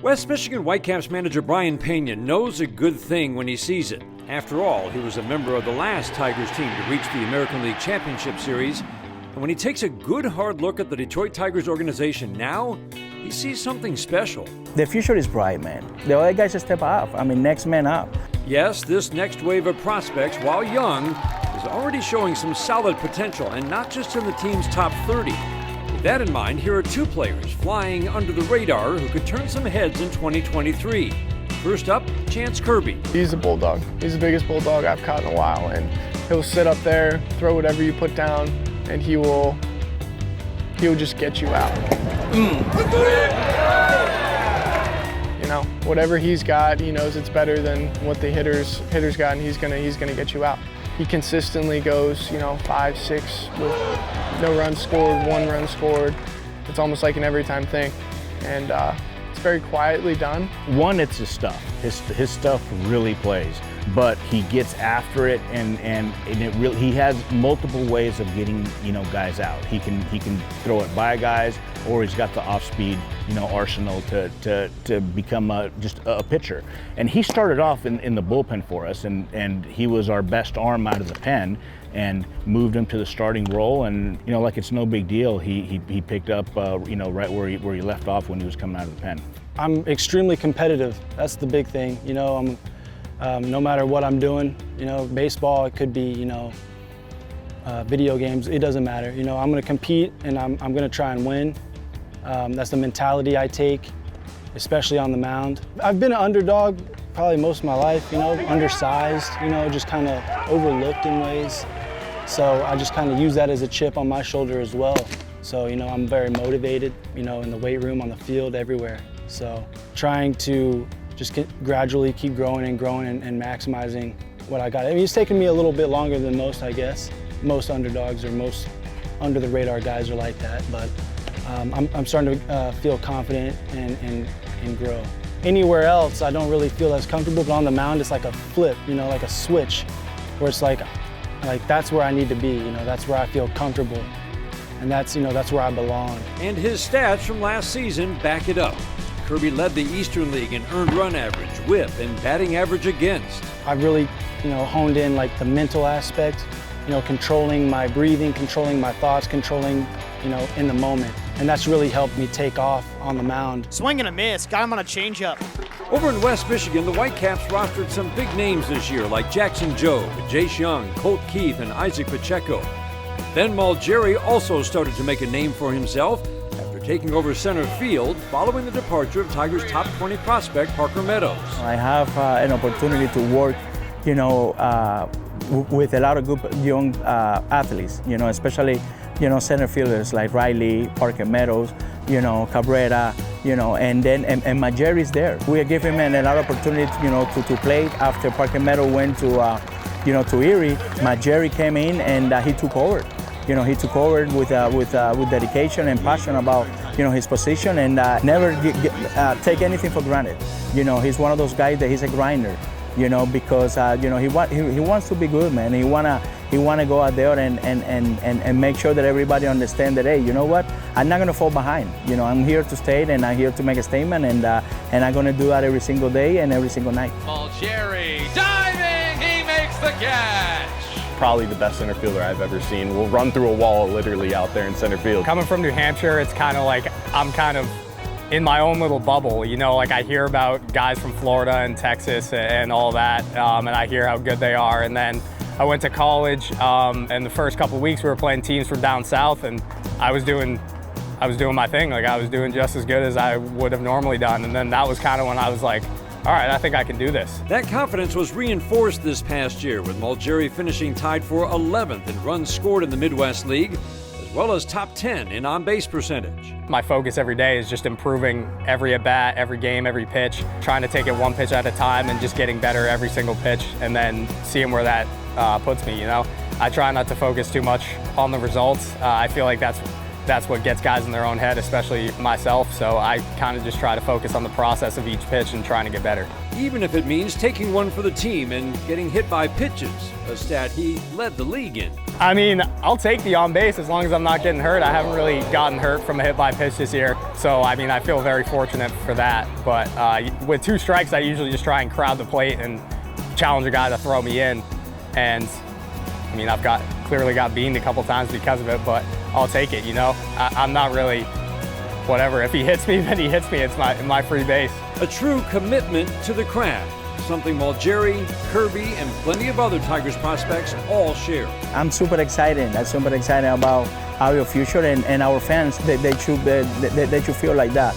West Michigan Whitecaps manager Brian Pena knows a good thing when he sees it. After all, he was a member of the last Tigers team to reach the American League Championship Series. And when he takes a good hard look at the Detroit Tigers organization now, he sees something special. The future is bright, man. The other guys step up. Next man up. Yes, this next wave of prospects, while young, is already showing some solid potential, and not just in the team's top 30. With that in mind, here are two players flying under the radar who could turn some heads in 2023. First up, Chance Kirby. He's a bulldog. He's the biggest bulldog I've caught in a while, and he'll sit up there, throw whatever you put down, and he'll just get you out. You know, whatever he's got, he knows it's better than what the hitters got, and he's gonna get you out. He consistently goes, 5, 6 with no runs scored, 1 run scored. It's almost like an every time thing, and it's very quietly done. One, it's his stuff. His stuff really plays, but he gets after it, and it really, he has multiple ways of getting guys out. He can throw it by guys, or he's got the off-speed arsenal to become just a pitcher. And he started off in the bullpen for us, and he was our best arm out of the pen, and moved him to the starting role. And like it's no big deal. He picked up right where he left off when he was coming out of the pen. I'm extremely competitive. That's the big thing. I'm no matter what I'm doing. Baseball, it could be video games. It doesn't matter. I'm going to compete, and I'm going to try and win. That's the mentality I take, especially on the mound. I've been an underdog probably most of my life, undersized, just kind of overlooked in ways. So I just kind of use that as a chip on my shoulder as well. So, I'm very motivated, in the weight room, on the field, everywhere. So trying to just gradually keep growing and maximizing what I got. It's taken me a little bit longer than most, I guess. Most underdogs or most under the radar guys are like that, but I'm starting to feel confident and grow. Anywhere else, I don't really feel as comfortable, but on the mound, it's like a flip, like a switch, where it's like that's where I need to be, that's where I feel comfortable, and that's where I belong. And his stats from last season back it up. Kirby led the Eastern League in earned run average, whip, and batting average against. I really, honed in the mental aspect, controlling my breathing, controlling my thoughts, controlling, in the moment. And that's really helped me take off on the mound. Swing and a miss, got him on a changeup. Over in West Michigan, the Whitecaps rostered some big names this year, like Jackson Jobe, Jace Young, Colt Keith, and Isaac Pacheco. Ben Malgeri also started to make a name for himself after taking over center field following the departure of Tigers' top 20 prospect Parker Meadows. I have an opportunity to work, with a lot of good young athletes, especially center fielders like Riley, Parker Meadows, Cabrera, and Malgeri's there. We give him a lot of opportunity, to play. After Parker Meadows went to Erie, Malgeri came in and he took over. He took over with dedication and passion about his position, and never take anything for granted. He's one of those guys that he's a grinder. Because he wants to be good, man. He wanna go out there and make sure that everybody understands that, hey, you know what? I'm not gonna fall behind. I'm here to stay, and I'm here to make a statement, and I'm gonna do that every single day and every single night. Malgeri diving, he makes the catch. Probably the best center fielder I've ever seen. We'll run through a wall literally out there in center field. Coming from New Hampshire, it's kind of like I'm kind of in my own little bubble, I hear about guys from Florida and Texas and all that, and I hear how good they are. And then I went to college, and the first couple of weeks we were playing teams from down south, and I was doing my thing. I was doing just as good as I would have normally done. And then that was kind of when I was like, all right, I think I can do this. That confidence was reinforced this past year, with Malgeri finishing tied for 11th in runs scored in the Midwest League, as well as top 10 in on-base percentage. My focus every day is just improving every at-bat, every game, every pitch, trying to take it one pitch at a time and just getting better every single pitch, and then seeing where that puts me, I try not to focus too much on the results. I feel like that's that's what gets guys in their own head, especially myself. So I kind of just try to focus on the process of each pitch and trying to get better. Even if it means taking one for the team and getting hit by pitches, a stat he led the league in. I mean, I'll take the on base as long as I'm not getting hurt. I haven't really gotten hurt from a hit by pitch this year. So, I mean, I feel very fortunate for that. But with 2 strikes, I usually just try and crowd the plate and challenge a guy to throw me in. And I mean, I've clearly got beaned a couple times because of it, but I'll take it, you know? I'm not really, whatever. If he hits me, then he hits me. It's my free base. A true commitment to the craft, something Malgeri, Kirby, and plenty of other Tigers prospects all share. I'm super excited. I'm super excited about our future, and our fans, they should feel like that.